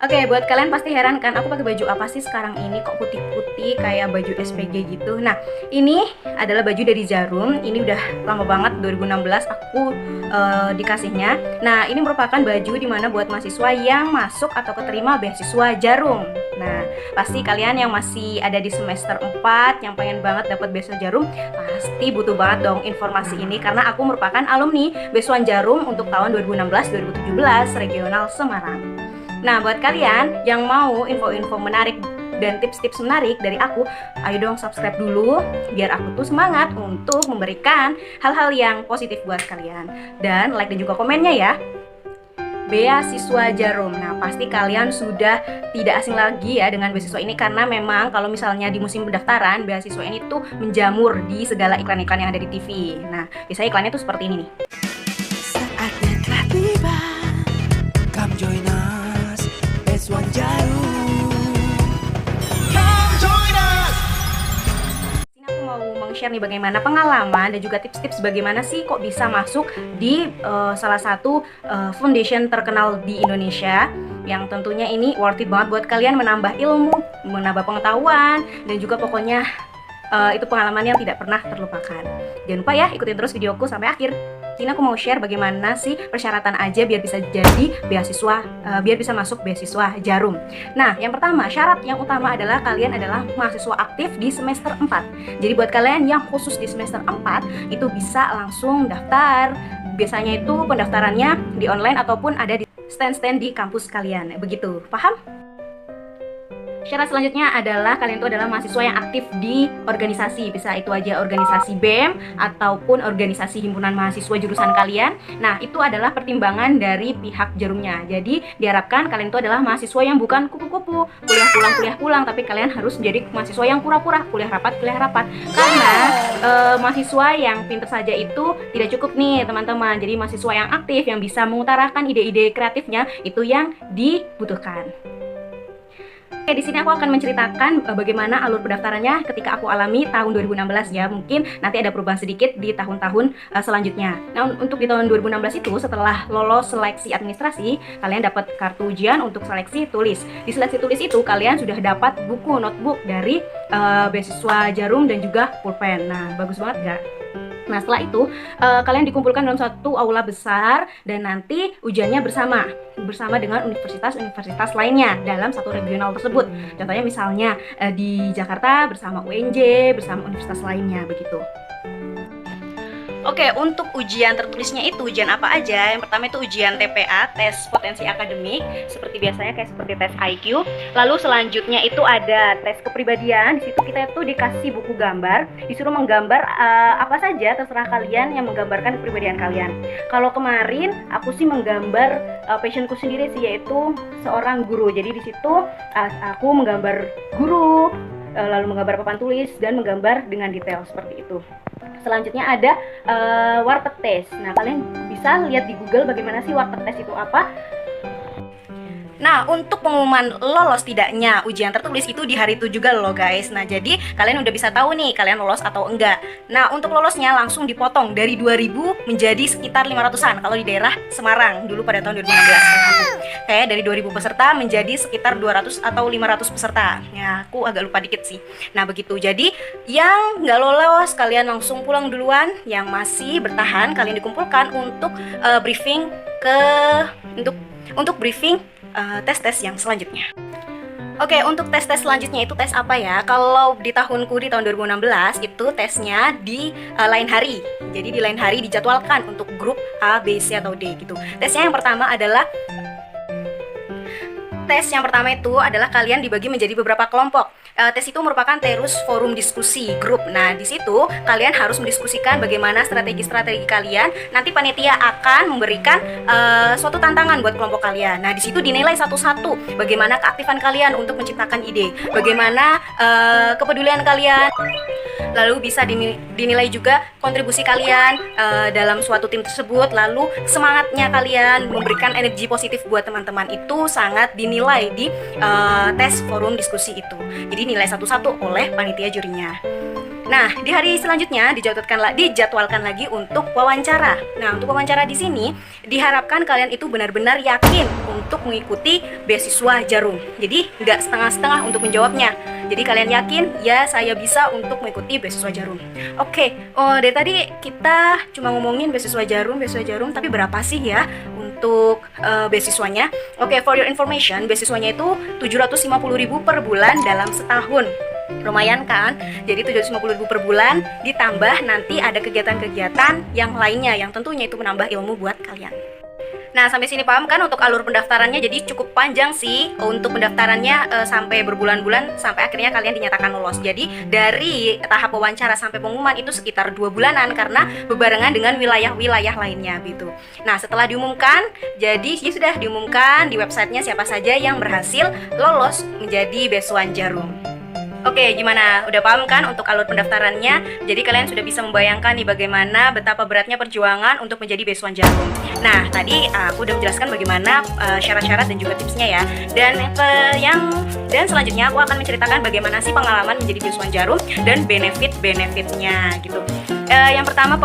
Oke, buat kalian pasti heran kan, aku pakai baju apa sih sekarang ini kok putih-putih kayak baju SPG gitu. Nah, ini adalah baju dari Jarum. Ini udah lama banget, 2016 aku dikasihnya. Nah, ini merupakan baju dimana buat mahasiswa yang masuk atau keterima beasiswa Jarum. Nah, pasti kalian yang masih ada di semester 4 yang pengen banget dapat beasiswa Jarum, pasti butuh banget dong informasi ini karena aku merupakan alumni beasiswa Jarum untuk tahun 2016-2017 regional Semarang. Nah, buat kalian yang mau info-info menarik dan tips-tips menarik dari aku, ayo dong subscribe dulu biar aku tuh semangat untuk memberikan hal-hal yang positif buat kalian. Dan like dan juga komennya ya. Beasiswa Jarum. Nah, pasti kalian sudah tidak asing lagi ya dengan beasiswa ini karena memang kalau misalnya di musim pendaftaran, beasiswa ini tuh menjamur di segala iklan-iklan yang ada di TV. Nah, biasanya iklannya tuh seperti ini nih. Saatnya telah tiba, come join us, beasiswa Jarum. Come join us. Sini aku mau share nih bagaimana pengalaman dan juga tips-tips bagaimana sih kok bisa masuk di salah satu foundation terkenal di Indonesia yang tentunya ini worth it banget buat kalian menambah ilmu, menambah pengetahuan dan juga pokoknya itu pengalaman yang tidak pernah terlupakan. Jangan lupa ya ikutin terus videoku sampai akhir. Sini aku mau share bagaimana sih persyaratan aja biar bisa jadi beasiswa, biar bisa masuk beasiswa Jarum. Nah, yang pertama, syarat yang utama adalah kalian adalah mahasiswa aktif di semester 4. Jadi buat kalian yang khusus di semester 4 itu bisa langsung daftar. Biasanya itu pendaftarannya di online ataupun ada di stand-stand di kampus kalian. Begitu, paham? Syarat selanjutnya adalah kalian itu adalah mahasiswa yang aktif di organisasi. Bisa itu aja organisasi BEM ataupun organisasi himpunan mahasiswa jurusan kalian. Nah, itu adalah pertimbangan dari pihak Jarumnya. Jadi, diharapkan kalian itu adalah mahasiswa yang bukan kupu-kupu, kuliah pulang, tapi kalian harus menjadi mahasiswa yang pura-pura, kuliah rapat. Karena mahasiswa yang pintar saja itu tidak cukup nih, teman-teman. Jadi, mahasiswa yang aktif yang bisa mengutarakan ide-ide kreatifnya itu yang dibutuhkan. Oke, di sini aku akan menceritakan bagaimana alur pendaftarannya ketika aku alami tahun 2016 ya. Mungkin nanti ada perubahan sedikit di tahun-tahun selanjutnya. Nah, untuk di tahun 2016 itu setelah lolos seleksi administrasi, kalian dapat kartu ujian untuk seleksi tulis. Di seleksi tulis itu kalian sudah dapat buku notebook dari beasiswa Jarum dan juga pulpen. Nah, bagus banget gak? Nah, setelah itu kalian dikumpulkan dalam satu aula besar dan nanti ujiannya bersama dengan universitas-universitas lainnya dalam satu regional tersebut. Contohnya misalnya di Jakarta bersama UNJ, bersama universitas lainnya begitu. Oke, untuk ujian tertulisnya itu ujian apa aja? Yang pertama itu ujian TPA, tes potensi akademik, seperti biasanya kayak seperti tes IQ. Lalu selanjutnya itu ada tes kepribadian. Di situ kita itu dikasih buku gambar, disuruh menggambar apa saja terserah kalian yang menggambarkan kepribadian kalian. Kalau kemarin aku sih menggambar passionku sendiri sih, yaitu seorang guru. Jadi di situ aku menggambar guru, lalu menggambar papan tulis dan menggambar dengan detail seperti itu. Selanjutnya ada warteg tes. Nah, kalian bisa lihat di Google bagaimana sih warteg tes itu apa. Nah, untuk pengumuman lolos tidaknya ujian tertulis itu di hari itu juga loh guys. Nah, jadi kalian udah bisa tahu nih kalian lolos atau enggak. Nah, untuk lolosnya langsung dipotong dari 2000 menjadi sekitar 500-an kalau di daerah Semarang dulu pada tahun 2016. Kayak dari 2000 peserta menjadi sekitar 200 atau 500 peserta. Ya, aku agak lupa dikit sih. Nah, begitu. Jadi, yang nggak lolos kalian langsung pulang duluan. Yang masih bertahan kalian dikumpulkan untuk briefing untuk briefing tes-tes yang selanjutnya. Oke, untuk tes-tes selanjutnya itu tes apa ya? Kalau di tahunku di tahun 2016 itu tesnya di lain hari. Jadi di lain hari dijadwalkan untuk grup A, B, C atau D gitu. Tes yang pertama itu adalah kalian dibagi menjadi beberapa kelompok. Tes itu merupakan terus forum diskusi grup. Nah, di situ kalian harus mendiskusikan bagaimana strategi-strategi kalian. Nanti panitia akan memberikan suatu tantangan buat kelompok kalian. Nah, di situ dinilai satu-satu bagaimana keaktifan kalian untuk menciptakan ide, bagaimana kepedulian kalian. Lalu bisa dinilai juga kontribusi kalian dalam suatu tim tersebut. Lalu semangatnya kalian memberikan energi positif buat teman-teman itu sangat dinilai di tes forum diskusi itu. Jadi nilai satu-satu oleh panitia jurinya. Nah, di hari selanjutnya dijadwalkan lagi untuk wawancara. Nah, untuk wawancara di sini diharapkan kalian itu benar-benar yakin untuk mengikuti beasiswa Jarum. Jadi nggak setengah-setengah untuk menjawabnya. Jadi kalian yakin, ya saya bisa untuk mengikuti beasiswa Jarum. Oke, dari tadi kita cuma ngomongin beasiswa Jarum, tapi berapa sih ya untuk beasiswanya? Oke, for your information, beasiswanya itu 750.000 per bulan dalam setahun. Lumayan kan? Jadi 750.000 per bulan ditambah nanti ada kegiatan-kegiatan yang lainnya yang tentunya itu menambah ilmu buat kalian. Nah, sampai sini paham kan untuk alur pendaftarannya? Jadi cukup panjang sih untuk pendaftarannya, sampai berbulan-bulan sampai akhirnya kalian dinyatakan lolos. Jadi dari tahap wawancara sampai pengumuman itu sekitar 2 bulanan karena bebarengan dengan wilayah-wilayah lainnya gitu. Nah, setelah diumumkan, jadi ya sudah diumumkan di websitenya siapa saja yang berhasil lolos menjadi beasiswan Jarum. Oke, gimana? Udah paham kan untuk alur pendaftarannya? Jadi kalian sudah bisa membayangkan nih bagaimana betapa beratnya perjuangan untuk menjadi beasiswan Jarum. Nah, tadi aku udah menjelaskan bagaimana syarat-syarat dan juga tipsnya ya. Dan selanjutnya aku akan menceritakan bagaimana sih pengalaman menjadi beasiswan Jarum dan benefit-benefitnya gitu. Yang pertama